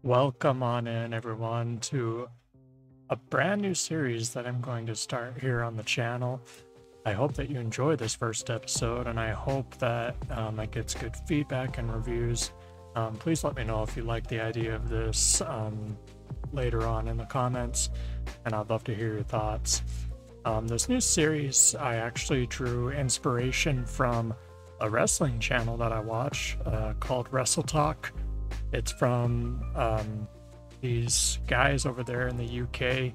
Welcome on in, everyone, to a brand new series that I'm going to start here on the channel. I hope that you enjoy this first episode, and I hope that it gets good feedback and reviews. Please let me know if you like the idea of this later on in the comments, and I'd love to hear your thoughts. This new series, I actually drew inspiration from a wrestling channel that I watch called Wrestletalk. It's from these guys over there in the UK,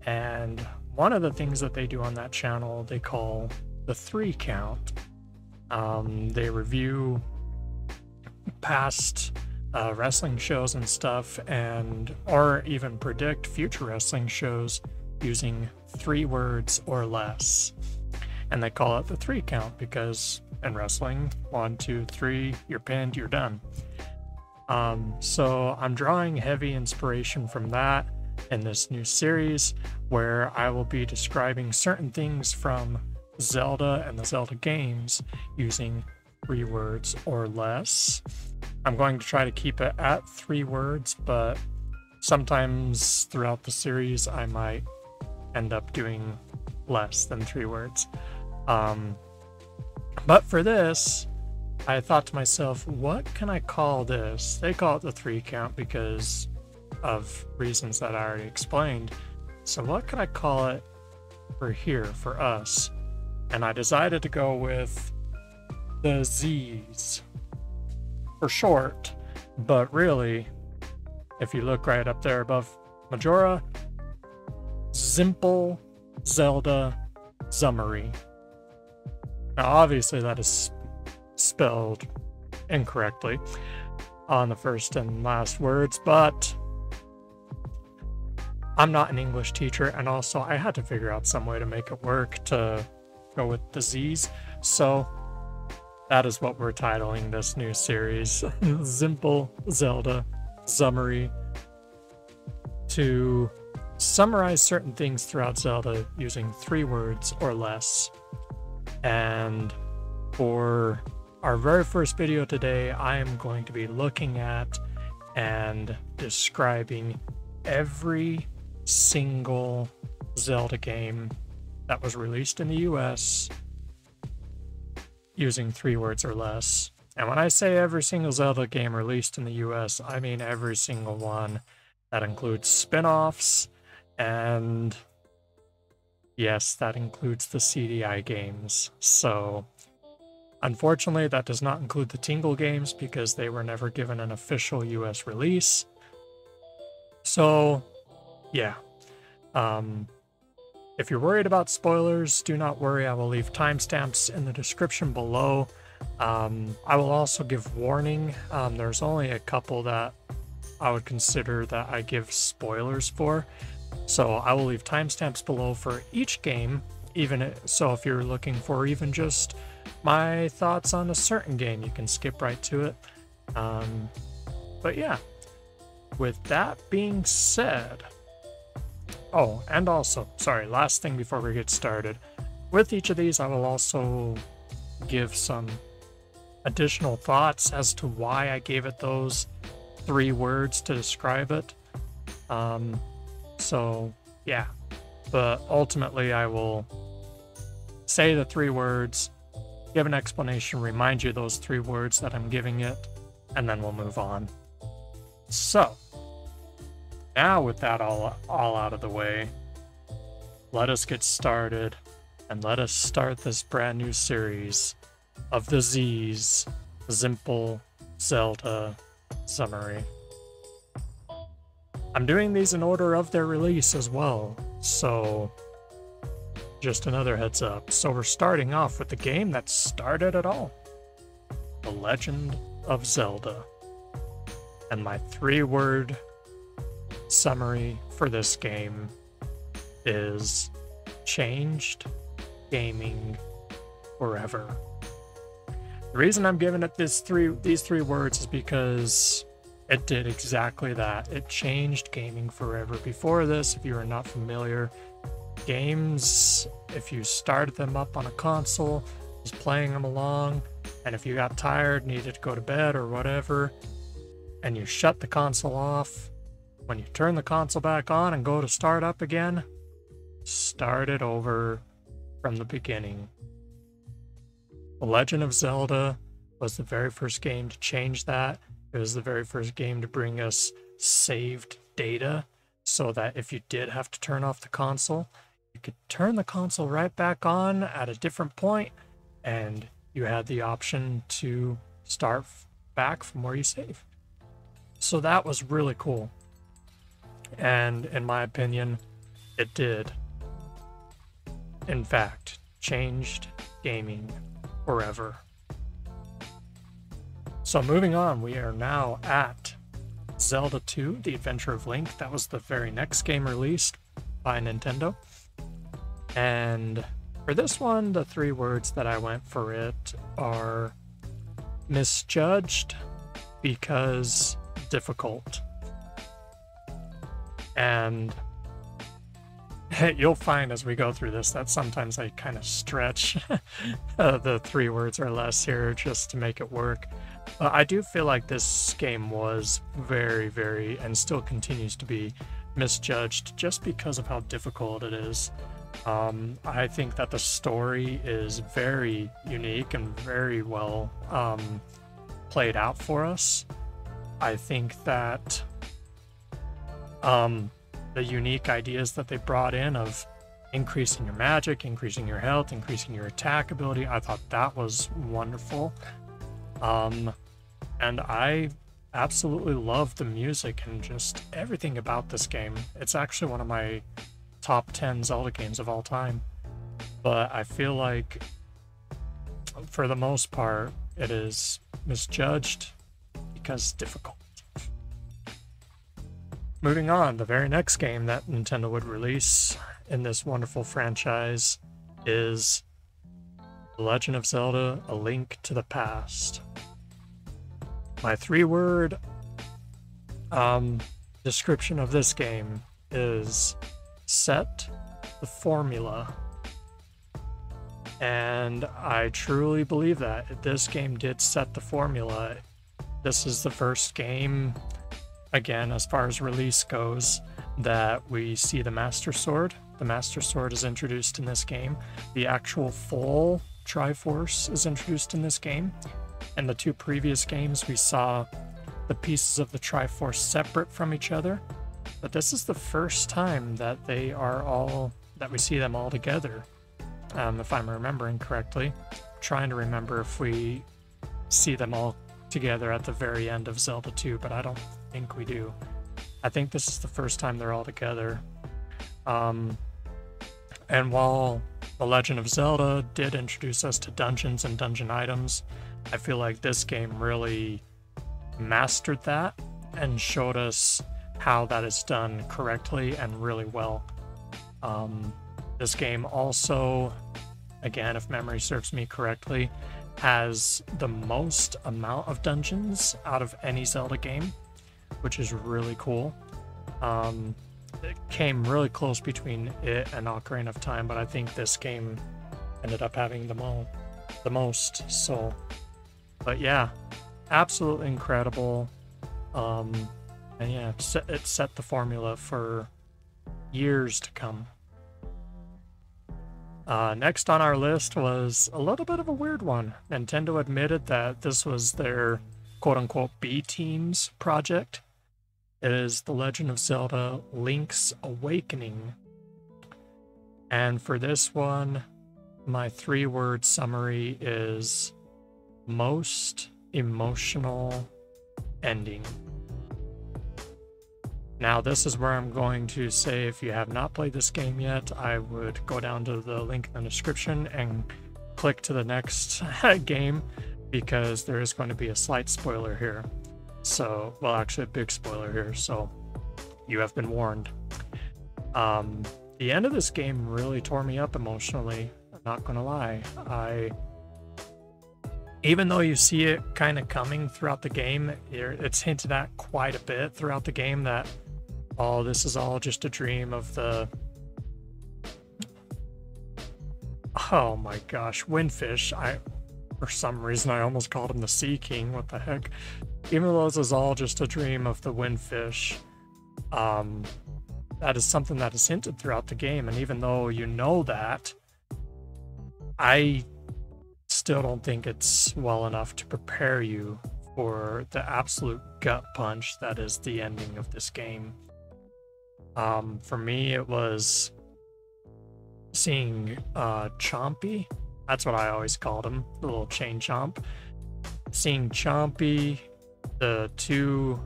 and one of the things that they do on that channel they call the 3 count. They review past wrestling shows and stuff, or even predict future wrestling shows using 3 words or less. And they call it the 3 count because in wrestling, 1, 2, 3, you're pinned, you're done. So I'm drawing heavy inspiration from that in this new series, where I will be describing certain things from Zelda and the Zelda games using 3 words or less. I'm going to try to keep it at 3 words, but sometimes throughout the series I might end up doing less than 3 words. But for this, I thought to myself, what can I call this? They call it the 3 count because of reasons that I already explained. So what could I call it for here, for us? And I decided to go with the Z's for short, but really, if you look right up there above Majora, Simple Zelda Summary. Now obviously that is spelled incorrectly on the first and last words, but I'm not an English teacher, and also I had to figure out some way to make it work to go with the Z's, so that is what we're titling this new series. Simple Zelda Summary, to summarize certain things throughout Zelda using 3 words or less. And for our very first video today, I am going to be looking at and describing every single Zelda game that was released in the US using 3 words or less. And when I say every single Zelda game released in the US, I mean every single one. That includes spin-offs, and yes, that includes the CDI games. So unfortunately, that does not include the Tingle games because they were never given an official US release. So, yeah. If you're worried about spoilers, do not worry. I will leave timestamps in the description below. I will also give warning. There's only a couple that I would consider that I give spoilers for. So I will leave timestamps below for each game, so if you're looking for even just my thoughts on a certain game, you can skip right to it. But yeah, with that being said, oh, and also, sorry, last thing before we get started, with each of these I will also give some additional thoughts as to why I gave it those 3 words to describe it. So yeah, but ultimately I will say the 3 words, give an explanation, remind you those 3 words that I'm giving it, and then we'll move on. So now with that all out of the way, let us get started, and let us start this brand new series of the Z's, Simple Zelda Summary. I'm doing these in order of their release as well, so just another heads up. So we're starting off with the game that started it all, The Legend of Zelda. And my 3-word summary for this game is changed gaming forever. The reason I'm giving it these three words is because it did exactly that. It changed gaming forever. Before this, if you are not familiar, games, if you started them up on a console, just playing them along, and if you got tired, needed to go to bed or whatever, and you shut the console off. When you turn the console back on and go to start up again, start it over from the beginning. The Legend of Zelda was the very first game to change that. It was the very first game to bring us saved data so that if you did have to turn off the console, you could turn the console right back on at a different point, and you had the option to start back from where you saved. So that was really cool. And in my opinion, it did, in fact, changed gaming forever. So moving on, we are now at Zelda 2, The Adventure of Link. That was the very next game released by Nintendo. And for this one, the 3 words that I went for it are misjudged because difficult. And you'll find as we go through this that sometimes I kind of stretch the 3 words or less here just to make it work. I do feel like this game was very, very, and still continues to be, misjudged just because of how difficult it is. I think that the story is very unique and very well played out for us. I think that the unique ideas that they brought in of increasing your magic, increasing your health, increasing your attack ability, I thought that was wonderful. And I absolutely love the music and just everything about this game. It's actually one of my top 10 Zelda games of all time. But I feel like, for the most part, it is misjudged because difficult. Moving on, the very next game that Nintendo would release in this wonderful franchise is The Legend of Zelda: A Link to the Past. My 3-word description of this game is set the formula. And I truly believe that this game did set the formula. This is the first game, again, as far as release goes, that we see the Master Sword. The Master Sword is introduced in this game. The actual full Triforce is introduced in this game. In the 2 previous games, we saw the pieces of the Triforce separate from each other. But this is the first time that we see them all together. If I'm remembering correctly. I'm trying to remember if we see them all together at the very end of Zelda 2, but I don't think we do. I think this is the first time they're all together. And while The Legend of Zelda did introduce us to dungeons and dungeon items, I feel like this game really mastered that and showed us how that is done correctly and really well. This game also, again, if memory serves me correctly, has the most amount of dungeons out of any Zelda game, which is really cool. It came really close between it and Ocarina of Time, but I think this game ended up having the most. So, but yeah, absolutely incredible. And yeah, it set the formula for years to come. Next on our list was a little bit of a weird one. Nintendo admitted that this was their quote-unquote B-Team's project. It is The Legend of Zelda: Link's Awakening. And for this one, my 3-word summary is most emotional ending. Now, this is where I'm going to say, if you have not played this game yet, I would go down to the link in the description and click to the next game, because there is going to be a slight spoiler here. So, well, actually a big spoiler here, so you have been warned. The end of this game really tore me up emotionally, I'm not gonna lie. Even though you see it kind of coming throughout the game, it's hinted at quite a bit throughout the game that, oh, this is all just a dream of the... Oh my gosh, Windfish. For some reason, I almost called him the Sea King. What the heck? even though this is all just a dream of the windfish, that is something that is hinted throughout the game. And even though you know that, I still don't think it's well enough to prepare you for the absolute gut punch that is the ending of this game. For me, it was seeing Chompy. That's what I always called him, the little chain chomp. Seeing Chompy, the two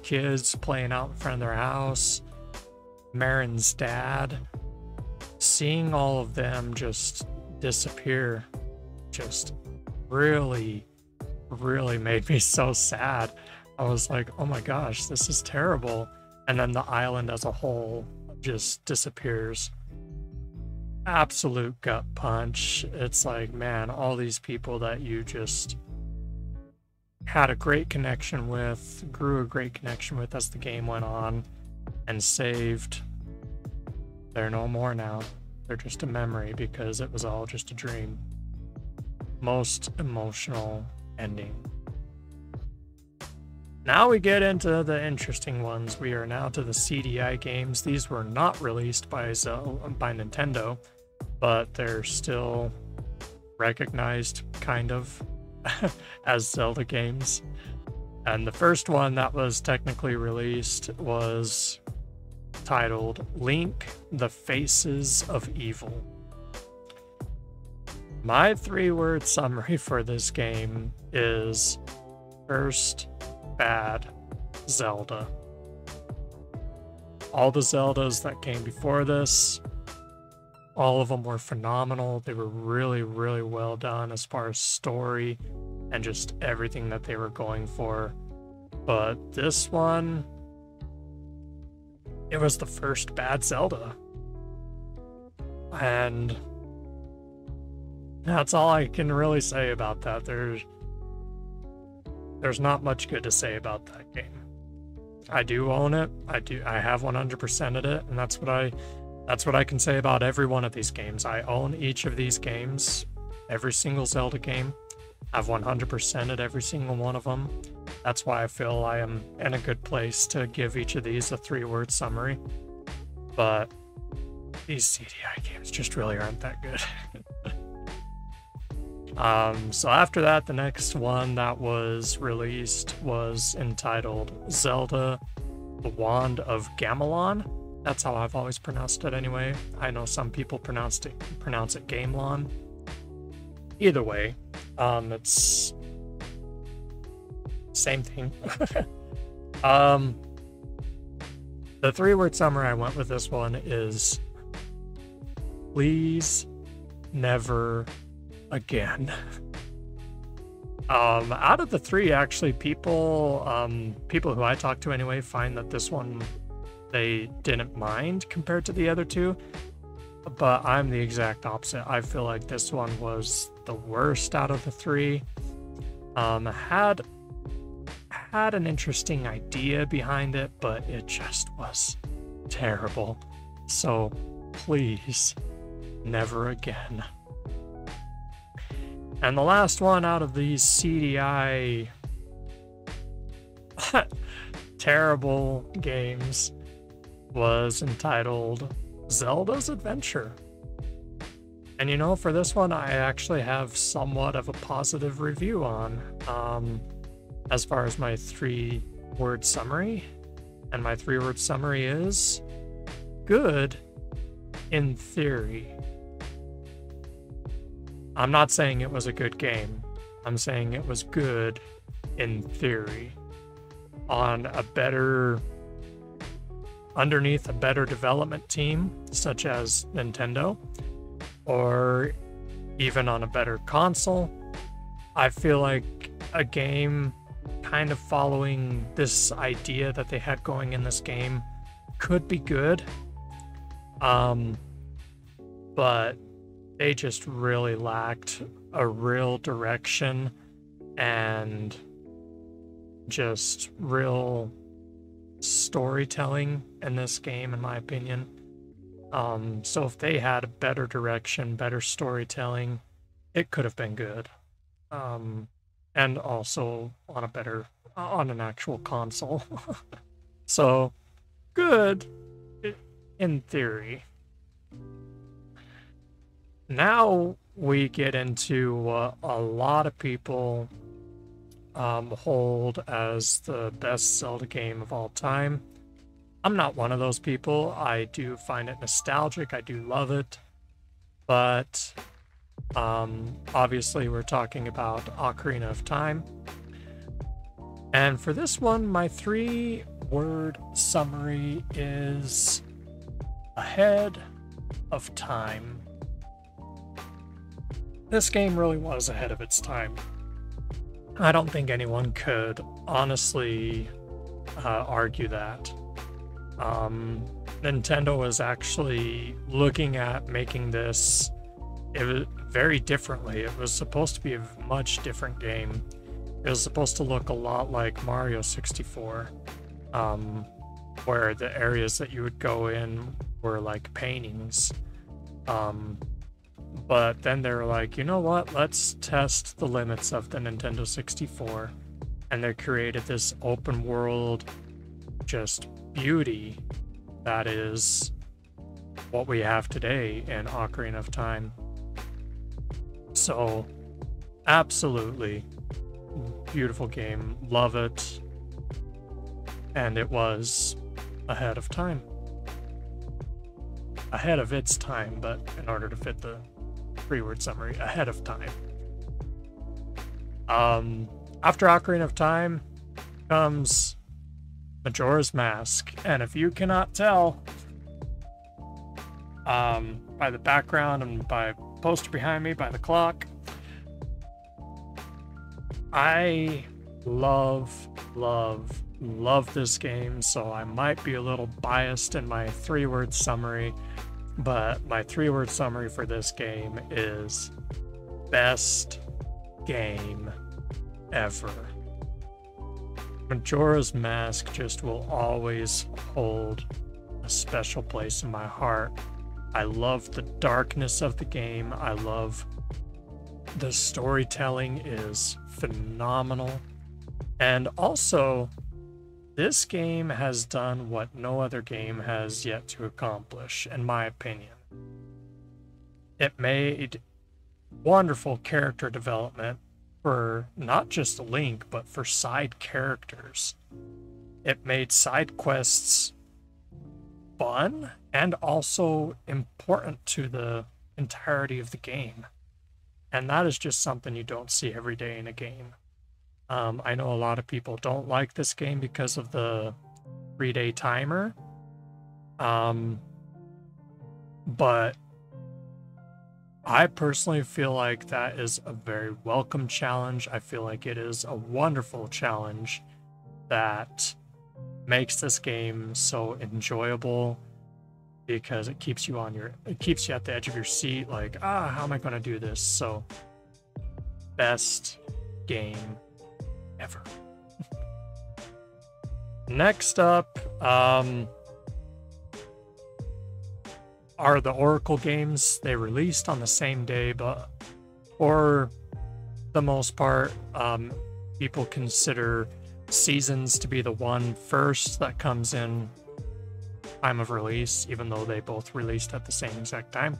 kids playing out in front of their house, Marin's dad, seeing all of them just disappear just really made me so sad. I was like, oh my gosh, this is terrible. And then the island as a whole just disappears. Absolute gut punch. It's like, man, all these people that you just had a great connection with, grew a great connection with as the game went on, and saved, they're no more now. They're just a memory because it was all just a dream. Most emotional ending. Now we get into the interesting ones. We are now to the CDI games. These were not released by Nintendo, but they're still recognized kind of as Zelda games. And the first one that was technically released was titled Link: The Faces of Evil. My 3-word summary for this game is first bad Zelda. All the Zeldas that came before this, all of them were phenomenal. They were really well done as far as story and just everything that they were going for. But this one, it was the first bad Zelda. And that's all I can really say about that. There's not much good to say about that game. I do own it. I have 100%ed it, and that's what I can say about every one of these games. I own each of these games, every single Zelda game. I've 100%ed every single one of them. That's why I feel I am in a good place to give each of these a 3-word summary. But these CDI games just really aren't that good. So after that, the next one that was released was entitled Zelda: The Wand of Gamelon. That's how I've always pronounced it anyway. I know some people pronounce it Gamelon. Either way, it's same thing. The 3-word summary I went with this one is please never again. Out of the 3, actually, people who I talked to anyway find that this one they didn't mind compared to the other 2, but I'm the exact opposite. I feel like this one was the worst out of the 3. Had an interesting idea behind it, but it just was terrible. So please never again. And the last one out of these CDI terrible games was entitled Zelda's Adventure. And you know, for this one, I actually have somewhat of a positive review on, as far as my 3-word summary. And my 3-word summary is good in theory. I'm not saying it was a good game. I'm saying it was good in theory. Underneath a better development team, such as Nintendo, or even on a better console, I feel like a game kind of following this idea that they had going in this game could be good. But they just really lacked a real direction and just real storytelling in this game, in my opinion. So if they had a better direction, better storytelling, it could have been good. And and also on on an actual console. So good in theory. Now we get into what a lot of people hold as the best Zelda game of all time. I'm not one of those people. I do find it nostalgic. I do love it. But obviously we're talking about Ocarina of Time. And for this one, my 3-word summary is ahead of time. This game really was ahead of its time. I don't think anyone could honestly argue that. Nintendo was actually looking at making this very differently. It was supposed to be a much different game. It was supposed to look a lot like Mario 64, where the areas that you would go in were like paintings. But then they were like, you know what? Let's test the limits of the Nintendo 64. And they created this open world, just beauty that is what we have today in Ocarina of Time. So, absolutely beautiful game. Love it. And it was ahead of time. Ahead of its time, but in order to fit the 3-word summary, ahead of time. After Ocarina of Time comes Majora's Mask, and if you cannot tell by the background and by poster behind me, by the clock, I love this game, so I might be a little biased in my 3-word summary, but my 3-word summary for this game is best game ever. Majora's Mask just will always hold a special place in my heart. I love the darkness of the game. I love the storytelling is phenomenal. And also, this game has done what no other game has yet to accomplish, in my opinion. It made wonderful character development for not just Link, but for side characters. It made side quests fun and also important to the entirety of the game. And that is just something you don't see every day in a game. I know a lot of people don't like this game because of the 3-day timer. But I personally feel like that is a very welcome challenge. I feel like it is a wonderful challenge that makes this game so enjoyable because it keeps you at the edge of your seat, like, how am I going to do this? So, best game ever. Next up are the Oracle games. They released on the same day, but for the most part, people consider Seasons to be the one first that comes in time of release, even though they both released at the same exact time.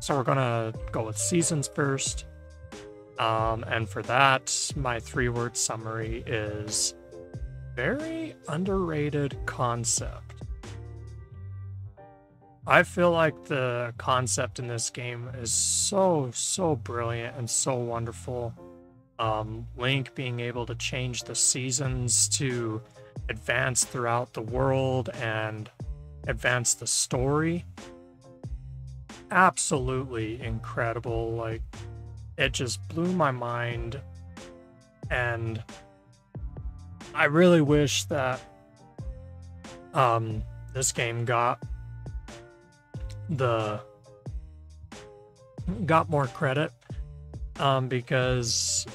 So we're gonna go with Seasons first. And for that, my 3-word summary is very underrated concept. I feel like the concept in this game is so brilliant and so wonderful. Link being able to change the seasons to advance throughout the world and advance the story. Absolutely incredible. Like, it just blew my mind, and I really wish that this game got more credit, because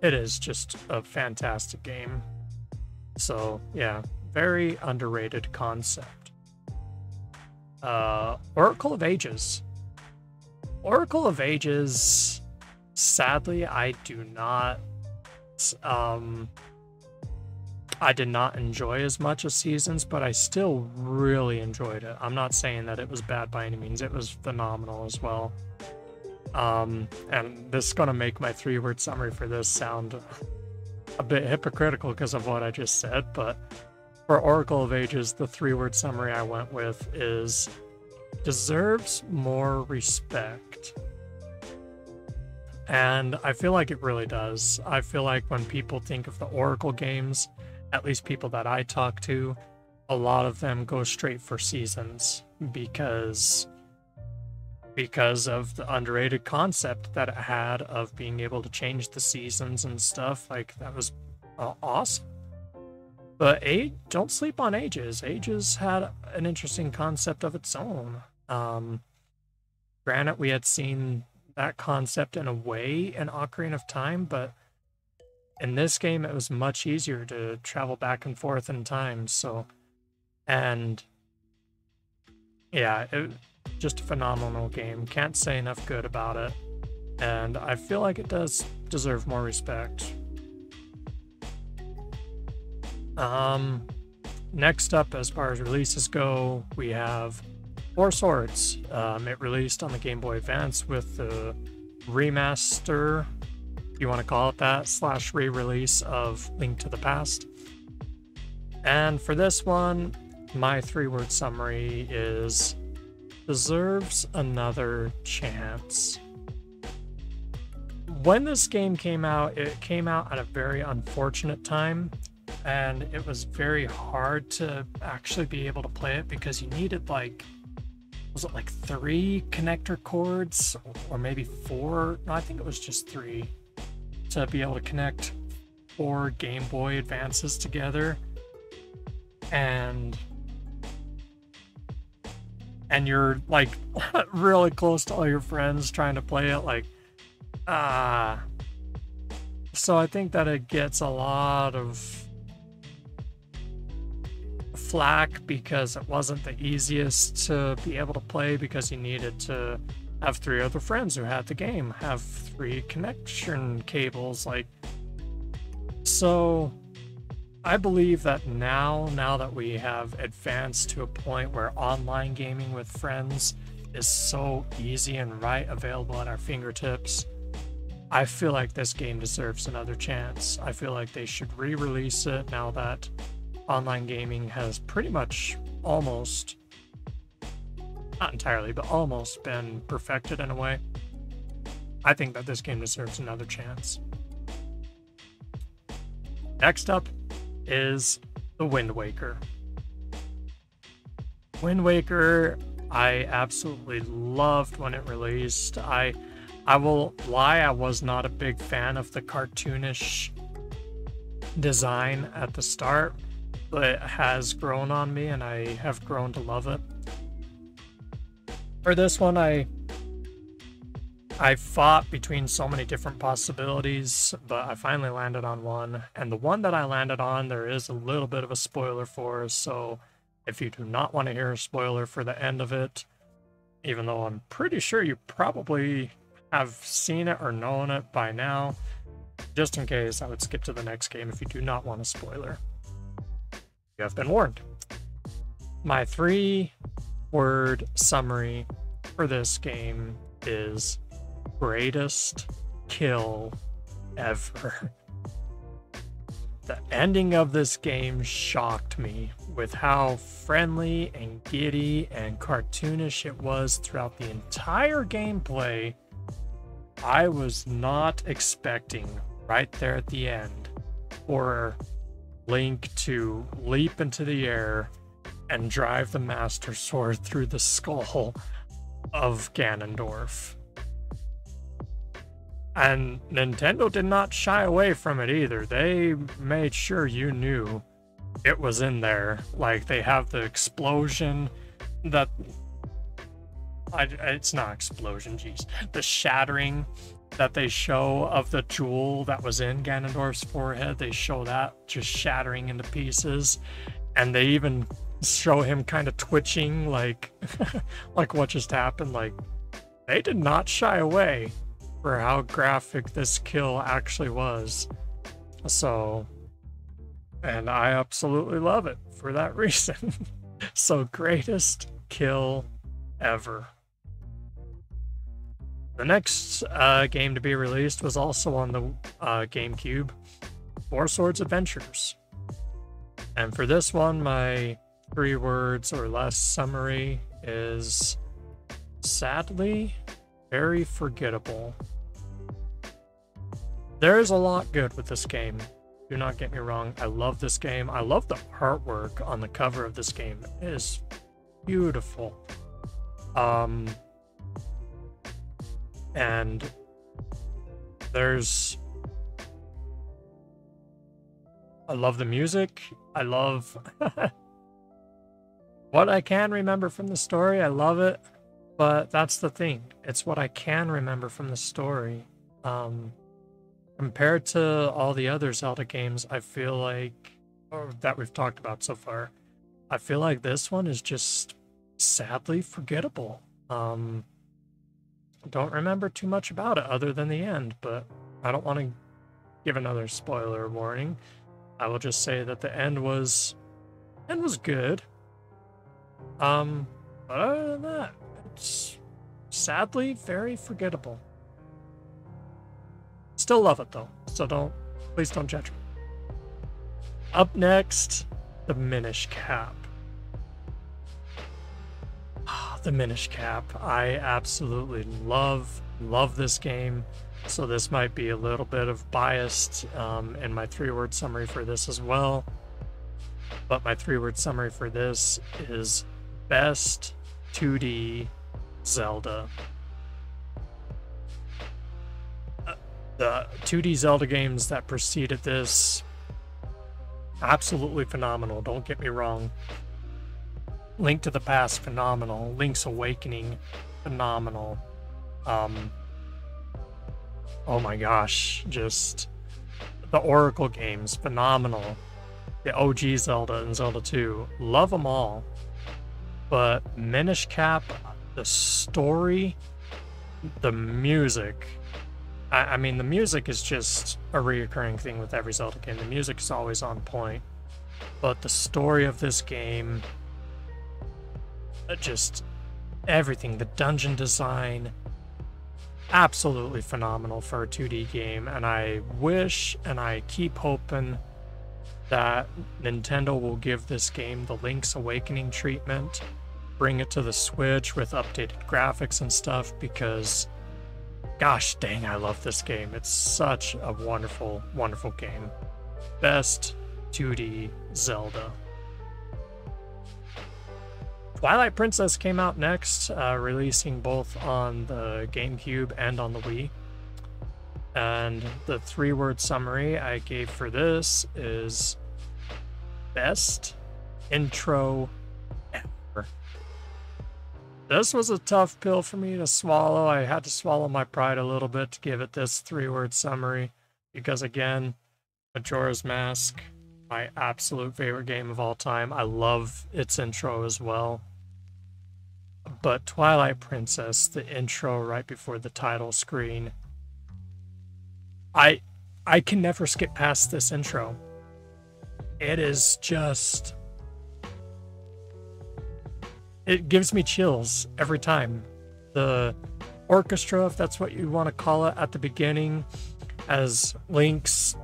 it is just a fantastic game. So yeah, very underrated concept. Oracle of Ages. Oracle of Ages, sadly, I do not that I did not enjoy as much as Seasons, but I still really enjoyed it. I'm not saying that it was bad by any means. It was phenomenal as well. And this is going to make my 3-word summary for this sound a bit hypocritical because of what I just said, but for Oracle of Ages, the 3-word summary I went with is deserves more respect. And I feel like it really does. I feel like when people think of the Oracle games, at least people that I talk to, a lot of them go straight for Seasons because of the underrated concept that it had of being able to change the seasons and stuff. Like, that was awesome. But don't sleep on Ages. Ages had an interesting concept of its own. Granted, we had seen that concept in a way in Ocarina of Time, but in this game, it was much easier to travel back and forth in time. So, and yeah, just a phenomenal game. Can't say enough good about it. And I feel like it does deserve more respect. Next up, as far as releases go, we have Four Swords. It released on the Game Boy Advance with the remaster, you want to call it that, / re-release of Link to the Past. And for this one, my 3-word summary is deserves another chance. When this game came out, it came out at a very unfortunate time, and it was very hard to actually be able to play it because you needed was it 3 connector cords or maybe 4? No, I think it was just 3 to be able to connect 4 Game Boy Advances together. And you're really close to all your friends trying to play it, so I think that it gets a lot of flack because it wasn't the easiest to be able to play, because you needed to have 3 other friends who had the game, have 3 connection cables, so I believe that now that we have advanced to a point where online gaming with friends is so easy and available at our fingertips, I feel like this game deserves another chance. I feel like they should re-release it now that online gaming has pretty much almost, not entirely, but almost been perfected in a way. I think that this game deserves another chance. Next up is the Wind Waker. Wind Waker, I absolutely loved when it released. I will lie, I was not a big fan of the cartoonish design at the start, but it has grown on me and I have grown to love it. For this one, I fought between so many different possibilities, but I finally landed on one. And the one that I landed on, there is a little bit of a spoiler for, so if you do not want to hear a spoiler for the end of it, even though I'm pretty sure you probably have seen it or known it by now, just in case, I would skip to the next game if you do not want a spoiler. You have been warned. My 3-word summary for this game is greatest kill ever. The ending of this game shocked me with how friendly and giddy and cartoonish it was throughout the entire gameplay. I was not expecting right there at the end for Link to leap into the air and drive the Master Sword through the skull of Ganondorf. And Nintendo did not shy away from it either. They made sure you knew it was in there. They have the explosion that... it's not explosion, jeez. The shattering that they show of the jewel that was in Ganondorf's forehead. They show that just shattering into pieces. And they even show him kind of twitching, like what just happened. They did not shy away for how graphic this kill actually was. So, and I absolutely love it for that reason. So, greatest kill ever. The next game to be released was also on the GameCube, Four Swords Adventures. And for this one, my 3 words or less summary is sadly very forgettable. There is a lot good with this game. Do not get me wrong. I love this game. I love the artwork on the cover of this game. It is beautiful. And there's... I love the music. I love what I can remember from the story. I love it. But that's the thing. It's what I can remember from the story. Compared to all the other Zelda games, I feel like, or that we've talked about so far, I feel like this one is just sadly forgettable. Don't remember too much about it other than the end, but I don't want to give another spoiler warning. I will just say that the end was good. But other than that, it's sadly very forgettable. Still love it though, so please don't judge me. Up next, the Minish Cap. The Minish Cap. I absolutely love this game, so this might be a little bit of biased in my 3-word summary for this as well. But my 3-word summary for this is best 2D Zelda. The 2D Zelda games that preceded this, absolutely phenomenal, don't get me wrong. Link to the Past, phenomenal. Link's Awakening, phenomenal. Oh my gosh, just the Oracle games, phenomenal. The OG Zelda and Zelda 2, love them all. But Minish Cap, the story, the music, I mean, the music is just a reoccurring thing with every Zelda game. The music is always on point. But the story of this game, just everything, the dungeon design, absolutely phenomenal for a 2D game. And I wish and I keep hoping that Nintendo will give this game the Link's Awakening treatment, bring it to the Switch with updated graphics and stuff, because gosh dang, I love this game. It's such a wonderful, wonderful game. Best 2D Zelda. Twilight Princess came out next, releasing both on the GameCube and on the Wii. And the 3-word summary I gave for this is best intro ever. This was a tough pill for me to swallow. I had to swallow my pride a little bit to give it this 3-word summary, because again, Majora's Mask, my absolute favorite game of all time. I love its intro as well. But Twilight Princess, the intro right before the title screen, I can never skip past this intro. It is just... it gives me chills every time. The orchestra, if that's what you want to call it, at the beginning, as Link's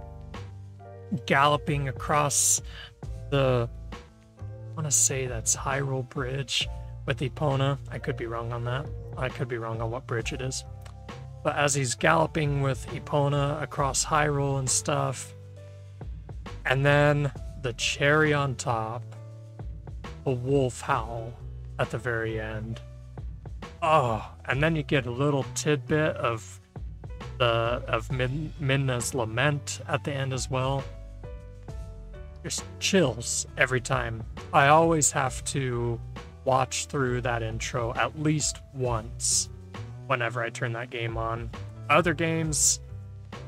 galloping across the... I want to say that's Hyrule Bridge with Epona. I could be wrong on that. I could be wrong on what bridge it is. But as he's galloping with Epona across Hyrule and stuff, and then the cherry on top, a wolf howl at the very end. Oh, and then you get a little tidbit of Midna's lament at the end as well. Just chills every time. I always have to watch through that intro at least once whenever I turn that game on. Other games,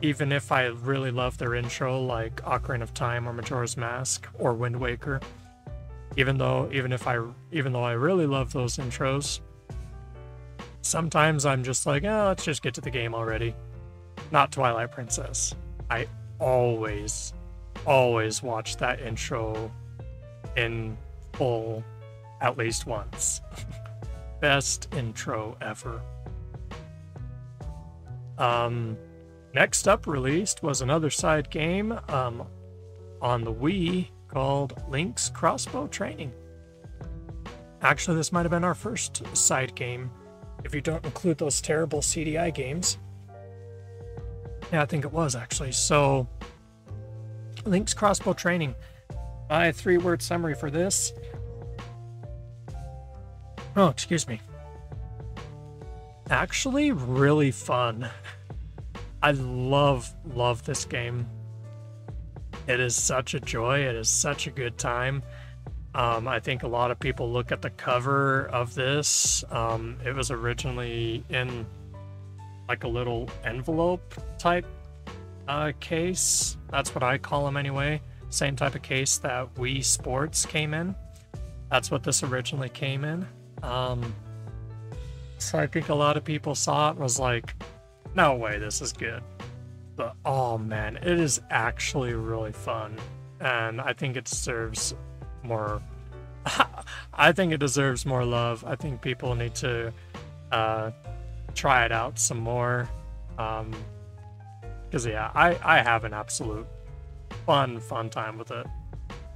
even if I really love their intro, like Ocarina of Time or Majora's Mask or Wind Waker, even though I really love those intros, sometimes I'm just like, oh, let's just get to the game already. Not Twilight Princess. I always watch that intro in full at least once. Best intro ever. Next up released was another side game on the Wii called Link's Crossbow Training. Actually, this might have been our first side game, if you don't include those terrible CDI games. Yeah, I think it was actually. So, Link's Crossbow Training. My 3-word summary for this. Oh, excuse me. Actually, really fun. I love this game. It is such a joy. It is such a good time. I think a lot of people look at the cover of this. It was originally in like a little envelope type case. That's what I call them anyway. Same type of case that Wii Sports came in. That's what this originally came in. So I think a lot of people saw it and was like, no way, this is good. But oh man, it is actually really fun. And I think it deserves more I think it deserves more love. I think people need to try it out some more. Because yeah, I have an absolute fun time with it.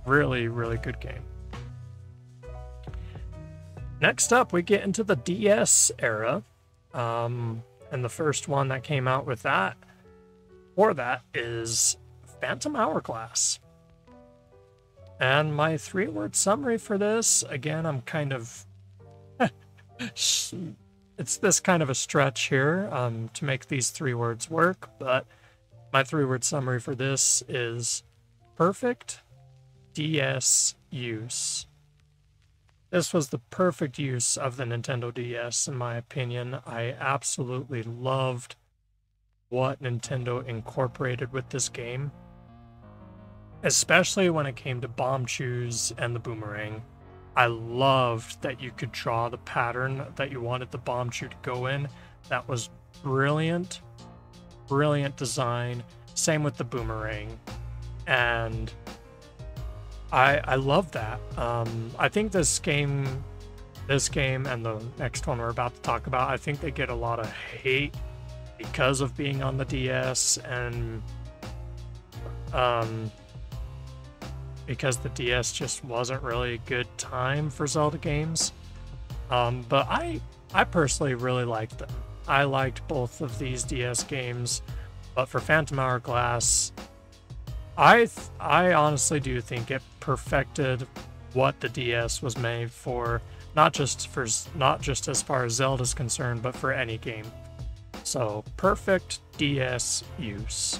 Really good game. Next up, we get into the DS era. And the first one that came out with that, or that, is Phantom Hourglass. And my 3-word summary for this, again, I'm kind of... it's this kind of a stretch here to make these 3 words work, but my 3-word summary for this is perfect DS use. This was the perfect use of the Nintendo DS, in my opinion. I absolutely loved what Nintendo incorporated with this game, especially when it came to bomb choose and the boomerang. I loved that you could draw the pattern that you wanted the bomb chew to go in. That was brilliant design. Same with the boomerang. And I love that. I think this game and the next one we're about to talk about, I think they get a lot of hate because of being on the DS and because the DS just wasn't really a good time for Zelda games. But I personally really liked them. I liked both of these DS games, but for Phantom Hourglass, I honestly do think it perfected what the DS was made for, not just as far as Zelda's concerned, but for any game. So perfect DS use.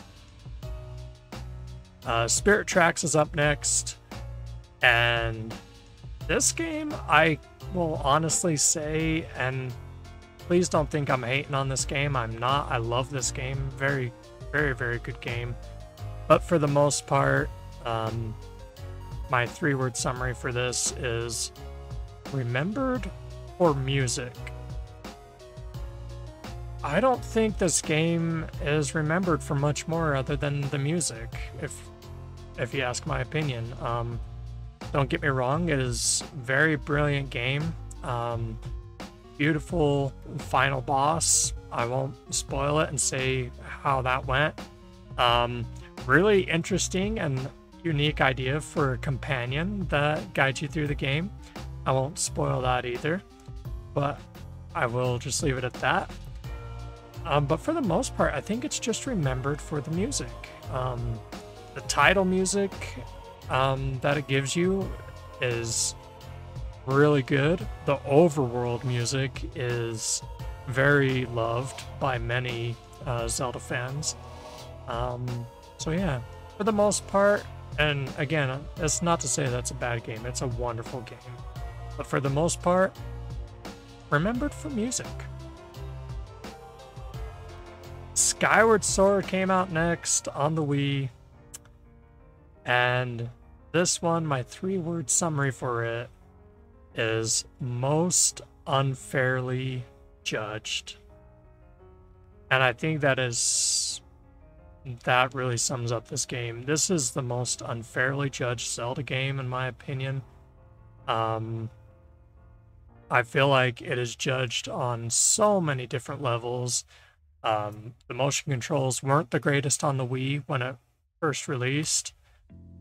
Spirit Tracks is up next, and this game, I will honestly say, and please don't think I'm hating on this game, I'm not. I love this game. Very good game. But for the most part, my 3-word summary for this is remembered for music. I don't think this game is remembered for much more other than the music, if you ask my opinion. Don't get me wrong, it is a very brilliant game. Beautiful final boss. I won't spoil it and say how that went. Really interesting and unique idea for a companion that guides you through the game. I won't spoil that either, but I will just leave it at that. But for the most part, I think it's just remembered for the music. The title music that it gives you is really good. The overworld music is very loved by many Zelda fans. So yeah, for the most part, and again, it's not to say that's a bad game, it's a wonderful game. But for the most part, remembered for music. Skyward Sword came out next on the Wii. And this one, my 3-word summary for it is most unfairly judged. And I think that is that really sums up this game. This is the most unfairly judged Zelda game, in my opinion. I feel like it is judged on so many different levels. The motion controls weren't the greatest on the Wii when it first released,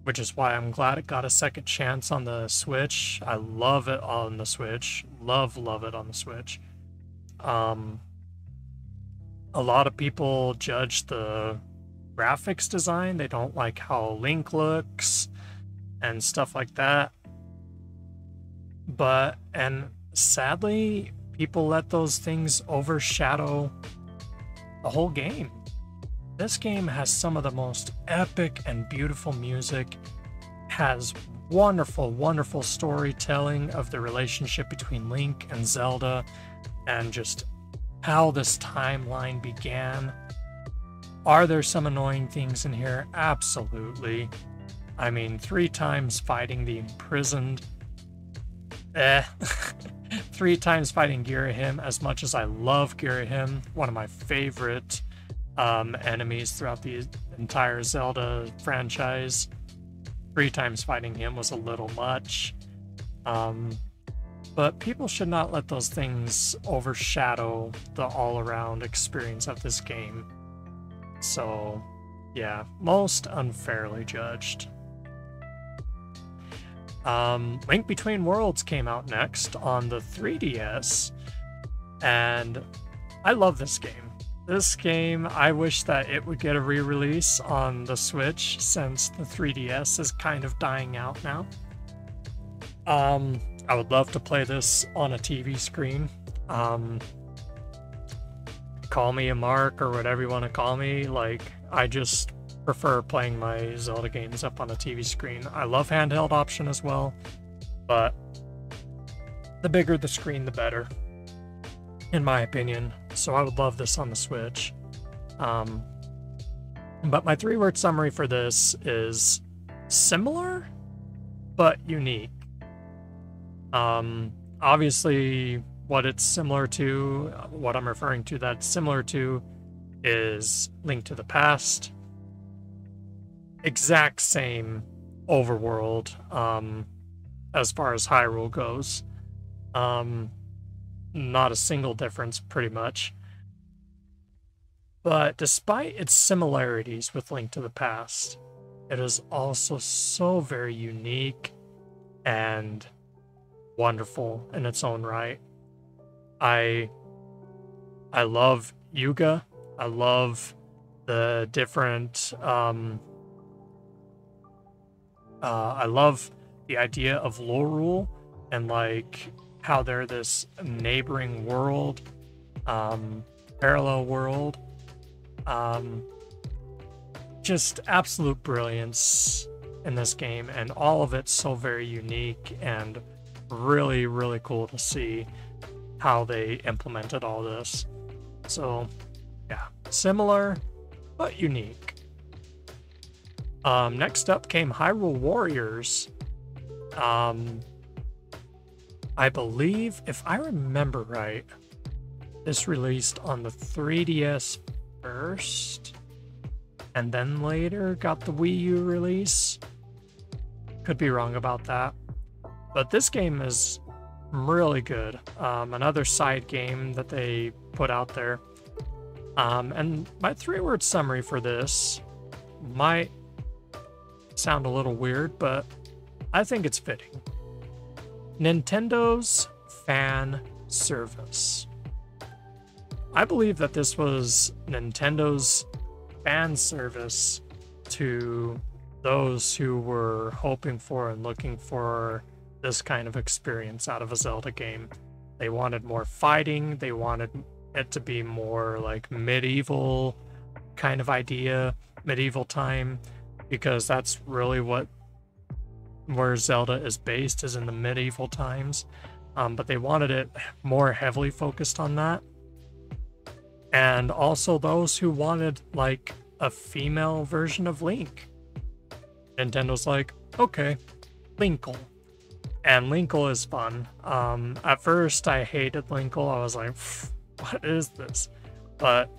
which is why I'm glad it got a second chance on the Switch. I love it on the Switch. Love it on the Switch. A lot of people judge the graphics design. They don't like how Link looks and stuff like that. And sadly, people let those things overshadow the whole game. This game has some of the most epic and beautiful music, has wonderful storytelling of the relationship between Link and Zelda, and just how this timeline began. Are there some annoying things in here? Absolutely. I mean, 3 times fighting the imprisoned. 3 times fighting Girahim, as much as I love Girahim, one of my favorite enemies throughout the entire Zelda franchise. 3 times fighting him was a little much. But people should not let those things overshadow the all-around experience of this game. So, yeah, most unfairly judged. Link Between Worlds came out next on the 3DS, and I love this game. This game, I wish that it would get a re-release on the Switch, since the 3DS is kind of dying out now. I would love to play this on a TV screen. Call me a mark or whatever you want to call me. Like, I just prefer playing my Zelda games up on a TV screen. I love handheld option as well, but the bigger the screen, the better, in my opinion. So I would love this on the Switch. But my 3-word summary for this is similar, but unique. Obviously, what it's similar to, what I'm referring to that's similar to, is Link to the Past. Exact same overworld, as far as Hyrule goes. Not a single difference, pretty much. But despite its similarities with Link to the Past, it is also so very unique and wonderful in its own right. I love Yuga. I love the different I love the idea of Lorule and like how they're this neighboring world, parallel world. Just absolute brilliance in this game, and all of it's so very unique and really cool to see how they implemented all this. So yeah, similar but unique. Next up came Hyrule Warriors. I believe, if I remember right, this released on the 3DS first, and then later got the Wii U release. Could be wrong about that. But this game is really good. Another side game that they put out there. And my 3-word summary for this might sound a little weird, but I think it's fitting. Nintendo's fan service. I believe that this was Nintendo's fan service to those who were hoping for and looking for this kind of experience out of a Zelda game. They wanted more fighting, they wanted it to be more like medieval kind of idea, medieval time, because that's really where Zelda is based, is in the medieval times. But they wanted it more heavily focused on that. And also those who wanted like a female version of Link. Nintendo's like, okay, Linkle. And Linkle is fun. At first I hated Linkle. I was like, what is this? But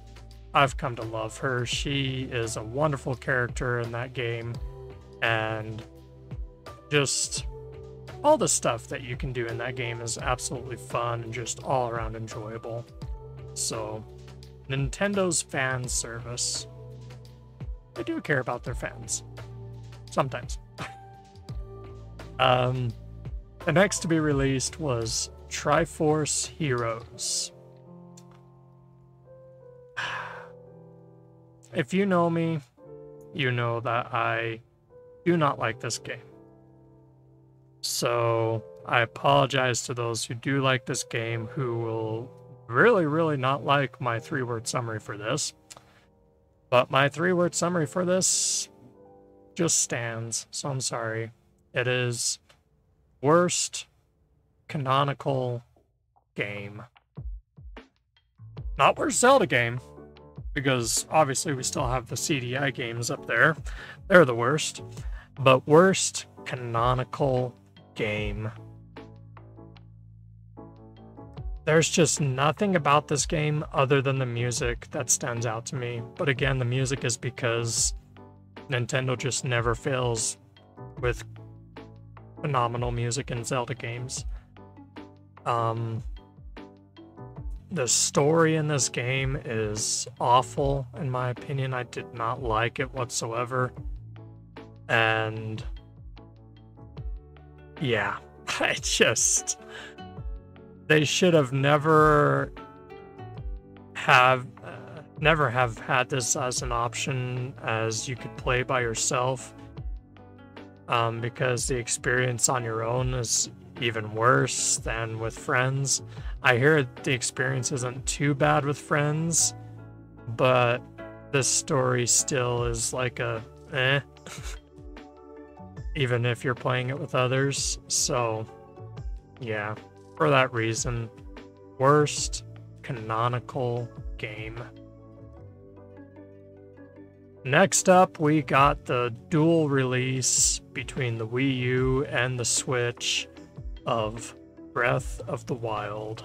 I've come to love her. She is a wonderful character in that game, and just all the stuff that you can do in that game is absolutely fun and just all around enjoyable. So, Nintendo's fan service. They do care about their fans. Sometimes. The next to be released was Triforce Heroes. If you know me, you know that I do not like this game. So I apologize to those who do like this game, who will really not like my 3-word summary for this. But my 3-word summary for this just stands, so I'm sorry. It is worst canonical game. Not worst Zelda game, because obviously we still have the CDI games up there. They're the worst. But worst canonical game. There's just nothing about this game other than the music that stands out to me. But again, the music is because Nintendo just never fails with phenomenal music in Zelda games. The story in this game is awful, in my opinion. I did not like it whatsoever. And yeah, they should have never have had this as an option, as you could play by yourself, because the experience on your own is even worse than with friends. I hear the experience isn't too bad with friends, but this story still is like a eh, even if you're playing it with others. So yeah, for that reason, worst canonical game. Next up, we got the dual release between the Wii U and the Switch of Breath of the Wild.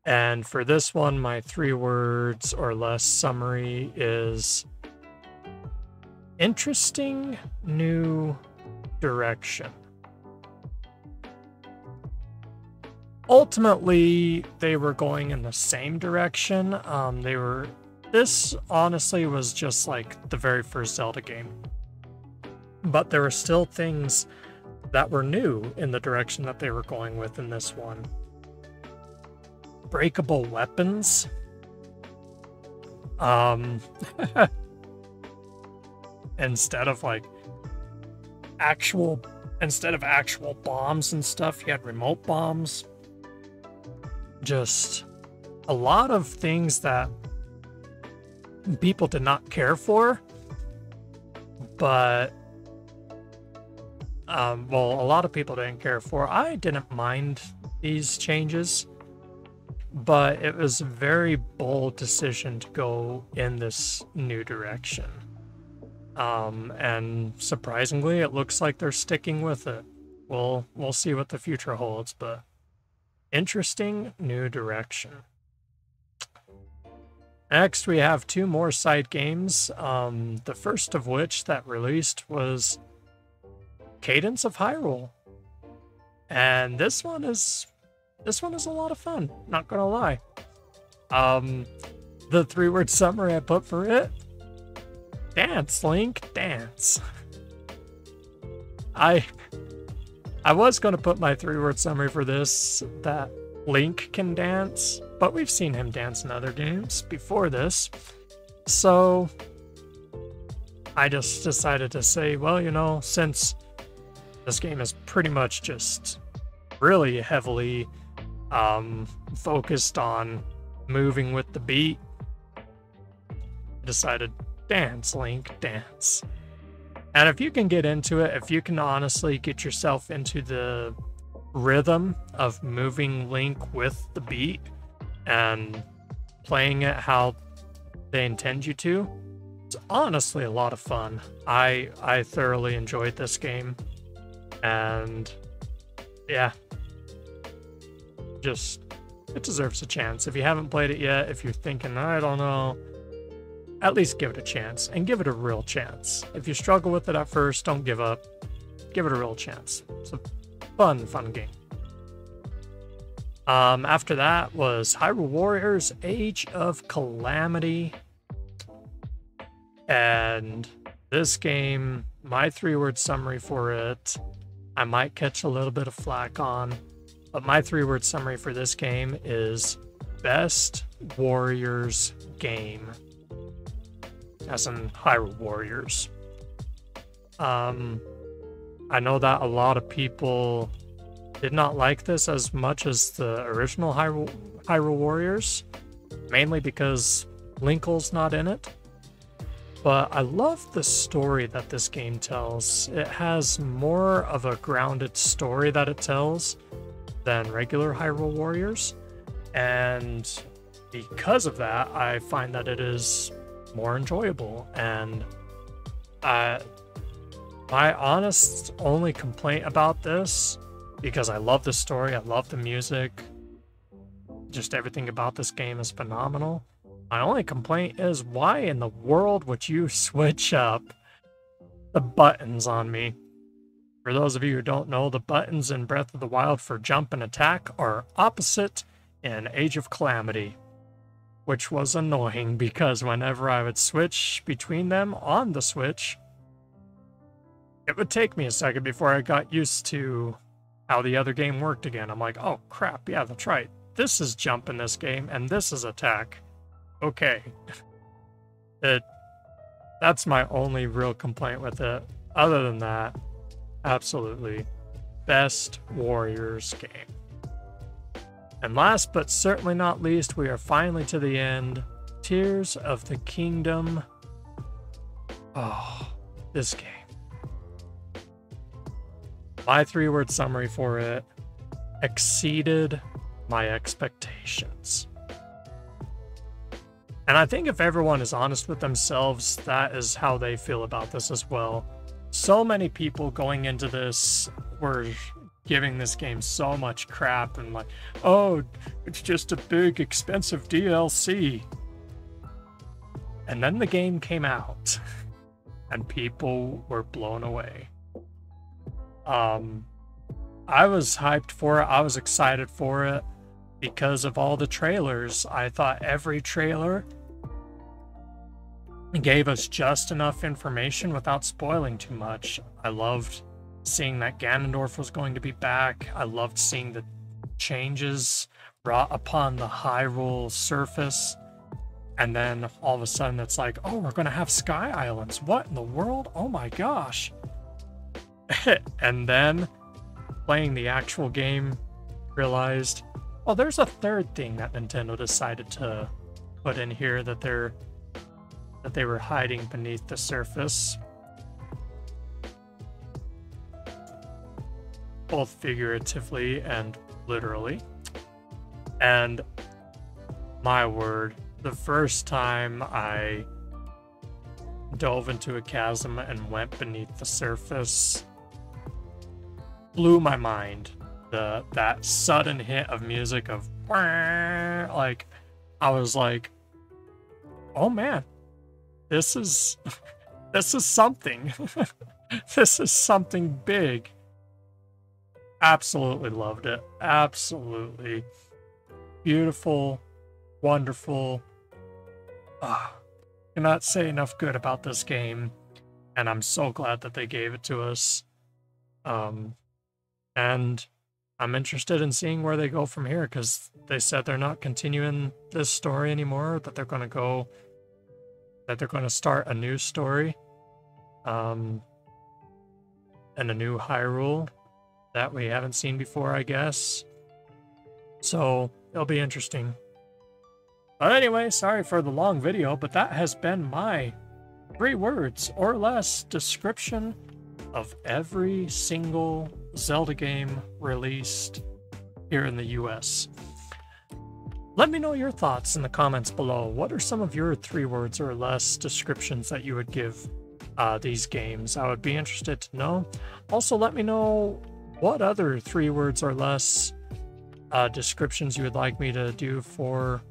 And for this one, my 3 words or less summary is interesting new direction. Ultimately, they were going in the same direction. This honestly was just like the very first Zelda game. But there were still things that were new in the direction that they were going with in this one. Breakable weapons. Instead of actual bombs and stuff, you had remote bombs. Just a lot of things that people did not care for, but a lot of people didn't care for. I didn't mind these changes, but it was a very bold decision to go in this new direction. And surprisingly, it looks like they're sticking with it. We'll see what the future holds, but interesting new direction. Next, we have 2 more side games. The first of which that released was Cadence of Hyrule, and this one is a lot of fun. Not gonna lie. The 3-word summary I put for it: dance, Link, dance. I was gonna put my 3-word summary for this that Link can dance, but we've seen him dance in other games before this. So I just decided to say, well, since this game is pretty much just really heavily focused on moving with the beat, I decided, dance, Link, dance. And if you can get into it, if you can honestly get yourself into the rhythm of moving Link with the beat and playing it how they intend you to, it's honestly a lot of fun. I thoroughly enjoyed this game, and yeah, just it deserves a chance. If you haven't played it yet, if you're thinking, I don't know, at least give it a chance, and give it a real chance. If you struggle with it at first, don't give up. Give it a real chance. It's a fun game. After that was Hyrule Warriors Age of Calamity. And this game, my 3-word summary for it, I might catch a little bit of flack on, but my 3-word summary for this game is best Warriors game. As in Hyrule Warriors. I know that a lot of people did not like this as much as the original Hyrule Warriors, mainly because Linkle's not in it. But I love the story that this game tells. It has more of a grounded story that it tells than regular Hyrule Warriors. And because of that, I find that it is more enjoyable. And my honest only complaint about this, because I love the story, I love the music, just everything about this game is phenomenal. My only complaint is, why in the world would you switch up the buttons on me? For those of you who don't know, the buttons in Breath of the Wild for jump and attack are opposite in Age of Calamity, which was annoying because whenever I would switch between them on the Switch, it would take me a second before I got used to how the other game worked again. I'm like, oh crap, yeah, that's right. This is jump in this game, and this is attack. Okay. That's my only real complaint with it. Other than that, absolutely best Warriors game. And last but certainly not least, we are finally to the end. Tears of the Kingdom. Oh, this game. My 3-word summary for it: exceeded my expectations. And I think if everyone is honest with themselves, that is how they feel about this as well. So many people going into this were giving this game so much crap and like, oh, it's just a big expensive DLC. And then the game came out and people were blown away. I was hyped for it. I was excited for it because of all the trailers. I thought every trailer gave us just enough information without spoiling too much. I loved seeing that Ganondorf was going to be back. I loved seeing the changes brought upon the Hyrule surface. And then all of a sudden it's like, oh, we're going to have Sky Islands. What in the world? Oh my gosh. And then playing the actual game, realized, oh, there's a third thing that Nintendo decided to put in here that they were hiding beneath the surface. Both figuratively and literally. And my word, the first time I dove into a chasm and went beneath the surface blew my mind. That sudden hit of music of like, I was like, oh man, this is something. This is something big. Absolutely loved it. Absolutely beautiful, wonderful. Cannot say enough good about this game, and I'm so glad that they gave it to us. And I'm interested in seeing where they go from here, because they said they're not continuing this story anymore, that they're going to start a new story, and a new Hyrule that we haven't seen before, I guess. So it'll be interesting. But anyway, sorry for the long video, but that has been my 3 words or less description of every single Zelda game released here in the US. Let me know your thoughts in the comments below. What are some of your 3 words or less descriptions that you would give these games? I would be interested to know. Also, let me know what other 3 words or less descriptions you would like me to do for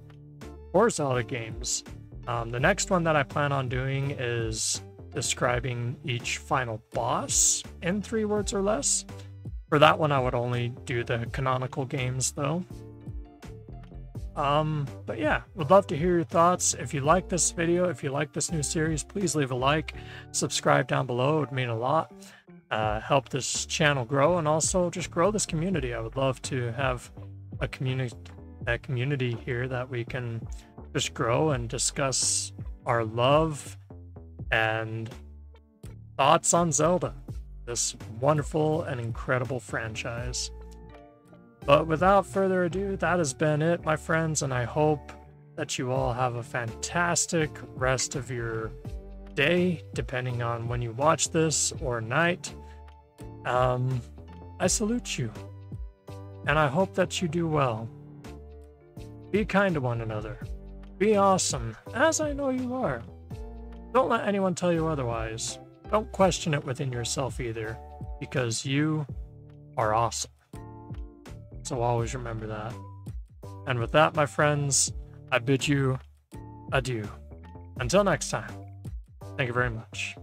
Zelda games. The next one that I plan on doing is describing each final boss in 3 words or less. For that one, I would only do the canonical games, though. But yeah, would love to hear your thoughts. If you like this video, if you like this new series, please leave a like, subscribe down below. It would mean a lot. Help this channel grow, and also just grow this community. I would love to have a community here that we can just grow and discuss our love and thoughts on Zelda, this wonderful and incredible franchise. But without further ado, that has been it, my friends, and I hope that you all have a fantastic rest of your day, depending on when you watch this, or night. I salute you, and I hope that you do well. Be kind to one another. Be awesome, as I know you are. Don't let anyone tell you otherwise. Don't question it within yourself either, because you are awesome. So always remember that. And with that, my friends, I bid you adieu. Until next time, thank you very much.